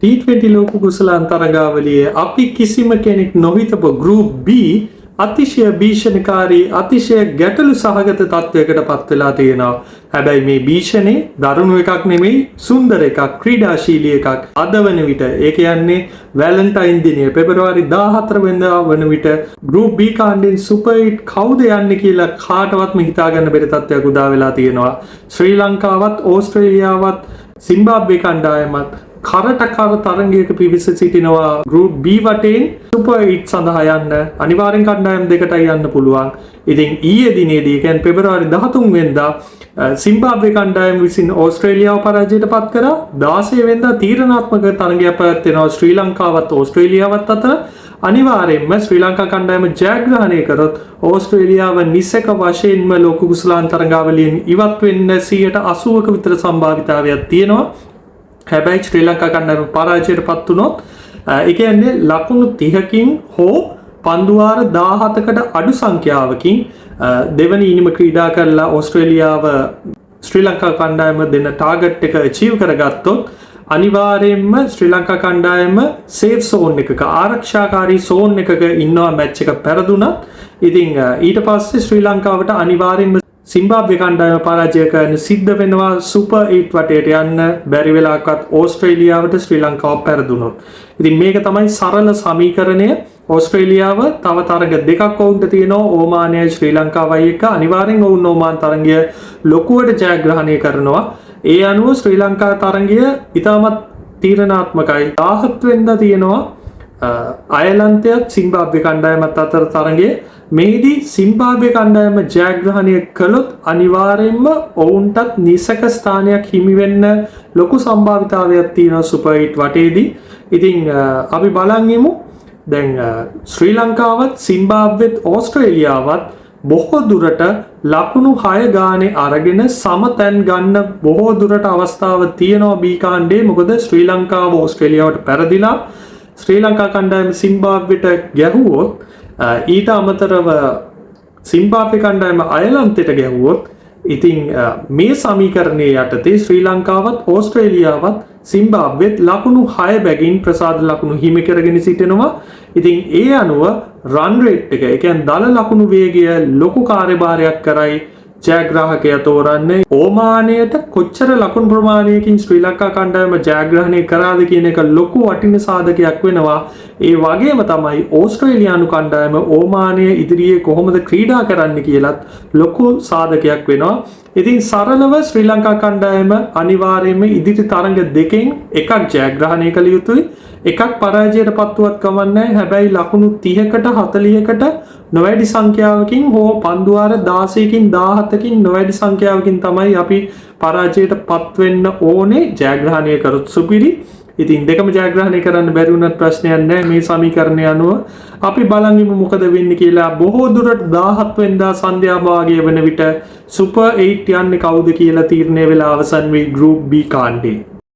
T20 ලෝක කුසලාන් තරගාවලියේ අපි කිසිම කෙනෙක් නොහිතපු ගෲප් B අතිශය භීෂණකාරී අතිශය ගැටලු සහගත තත්වයකට පත් වෙලා තියෙනවා. හැබැයි මේ භීෂණේ දරුණු එකක් නෙමෙයි, සුන්දර එකක්, ක්‍රීඩාශීලී එකක්. අද වන විට ඒ කියන්නේ වැලන්ටයින් දිනය පෙබරවාරි 14 වෙනිදා වන විට ගෲප් B කාණ්ඩෙන් සුපර් 8 කවුද යන්නේ කියලා කාටවත්ම හිතා ගන්න බැරි තත්ත්වයක් උදා වෙලා තියෙනවා. ශ්‍රී ලංකාවත් ඕස්ට්‍රේලියාවත් සිම්බාබ්වේ කණ්ඩායමත් කරට කර තරගයක පිවිස සිටිනවා. ගෲප් B වටේන් සුපර් 8 සඳහා යන්න අනිවාර්යෙන් කණ්ඩායම් දෙකටයි යන්න පුළුවන්. ඉතින් ඊයේ දිනේදී කියන්නේ පෙබරවාරි 13 වෙනිදා සිම්බාබ්වේ කණ්ඩායම විසින් ඕස්ට්‍රේලියාව පරාජයට පත් කරා. 16 වෙනිදා තීරණාත්මක තරගයක් පැවැත්වෙනවා ශ්‍රී ලංකාවත් ඕස්ට්‍රේලියාවත් අතර. අනිවාර්යයෙන්ම ශ්‍රී ලංකා කණ්ඩායම ජයග්‍රහණය කරොත් ඕස්ට්‍රේලියාව නිසක වශයෙන්ම ලෝක කුසලාන් තරගාවලියෙන් ඉවත් වෙන්න 80%ක විතර සම්භාවිතාවයක් තියෙනවා. හැබැයි ශ්‍රී ලංකා කණ්ඩායම පරාජයට පත් වුණොත් ඒ කියන්නේ ලකුණු 30කින් හෝ පන්දුවාර 17කට අඩු සංඛ්‍යාවකින් දෙවනි ඉනිම ක්‍රීඩා කරලා ඕස්ට්‍රේලියාව ශ්‍රී ලංකා කණ්ඩායම දෙන ටාගට් එක අචීව් කරගත්තොත් අනිවාර්යයෙන්ම ශ්‍රී ලංකා කණ්ඩායම සේෆ් සෝන් එකක ආරක්ෂාකාරී සෝන් එකක ඉන්නවා මැච් එක පෙරදුනත්. ඉතින් ඊට පස්සේ ශ්‍රී ලංකාවට අනිවාර්යයෙන්ම සිම්බාබ්වේ කණ්ඩායම පරාජය කරන්න සිද්ධ වෙනවා සුපර් 8 වටේට යන්න බැරි වෙලාවකත් ඕස්ට්‍රේලියාවට ශ්‍රී ලංකාව පෙරදුනොත්. ඉතින් මේක තමයි සරල සමීකරණය. ඕස්ට්‍රේලියාව තව තරග දෙකක් ඔවුන්ට තියෙනවා, ඕමානයයි ශ්‍රී ලංකාවයි එක්ක. අනිවාර්යෙන් ඔවුන් ඕමාන් තරගය ලොකුවට ජයග්‍රහණය කරනවා. ඒ අනුව ශ්‍රී ලංකා තරගය ඉතාමත් තීරණාත්මකයි. 17 වෙනිදා තියෙනවා අයර්ලන්තයත් සිම්බාබ්වේ කණ්ඩායමත් අතර තරගය. මේදී සිම්බාබ්වේ කණ්ඩායම ජයග්‍රහණය කළොත් අනිවාර්යයෙන්ම ඔවුන්ටත් නිසක ස්ථානයක් හිමි වෙන්න ලොකු සම්භාවිතාවයක් තියෙනවා සුපර් 8 වටේදී. ඉතින් අපි බලන් ඉමු දැන් ශ්‍රී ලංකාවත් සිම්බාබ්වෙත් ඕස්ට්‍රේලියාවත් බොහෝ දුරට ලකුණු 6 ගානේ අරගෙන සමතැන් ගන්න බොහෝ දුරට අවස්ථාව තියෙනවා B කාණ්ඩේ. මොකද ශ්‍රී ලංකාව ඕස්ට්‍රේලියාවට පෙරදිලා ශ්‍රී ලංකා කණ්ඩායම සිම්බාබ්වෙට ගැහුවොත් ඊට අමතරව සිම්බාබ්වේ කණ්ඩායම අයර්ලන්තයට ගැහුවොත් ඉතින් මේ සමීකරණයේ යටතේ ශ්‍රී ලංකාවත් ඕස්ට්‍රේලියාවත් සිම්බාබ්වෙත් ලකුණු 6 බැගින් ප්‍රසාද ලකුණු හිමි කරගෙන සිටිනවා. ඉතින් ඒ අනුව රන් රේට් එක, ඒ කියන්නේ දල ලකුණු වේගය ලොකු කාර්යභාරයක් කරයි ජයග්‍රාහකයා තෝරන්නේ. ඕමානයට කොච්චර ලකුණු ප්‍රමාණයකින් ශ්‍රී ලංකා කණ්ඩායම ජයග්‍රහණය කරාද කියන එක ලොකු වටින සාධකයක් වෙනවා. ඒ වගේම තමයි ඕස්ට්‍රේලියානු කණ්ඩායම ඕමානය ඉදිරියේ කොහොමද ක්‍රීඩා කරන්න කියලත් ලොකු සාධකයක් වෙනවා. ඉතින් සරලව ශ්‍රී ලංකා කණ්ඩායම අනිවාර්යයෙන්ම ඉදිරි තරඟ දෙකෙන් එකක් ජයග්‍රහණය කළ යුතුයි. එකක් පරාජයට පත්වුවත් කමන්නේ. හැබැයි ලකුණු 30කට 40කට නොවැඩි සංඛ්‍යාවකින් හෝ පන්දුවාර 16කින් 17කින් නොවැඩි සංඛ්‍යාවකින් තමයි අපි පරාජයට පත් වෙන්න ඕනේ ජයග්‍රහණය කරොත් සුපිරි. ඉතින් දෙකම ජයග්‍රහණය කරන්න බැරි වුණත් ප්‍රශ්නයක් නැහැ. මේ සමීකරණය අනුව අපි බලන් ඉමු මොකද වෙන්නේ කියලා. බොහෝ දුරට 17 වෙනිදා සන්ධ්‍යා භාගය වෙන විට සුපර් 8 යන්නේ කවුද කියලා තීරණය වෙලා අවසන් වෙයි ගෲප් B කාණ්ඩේ.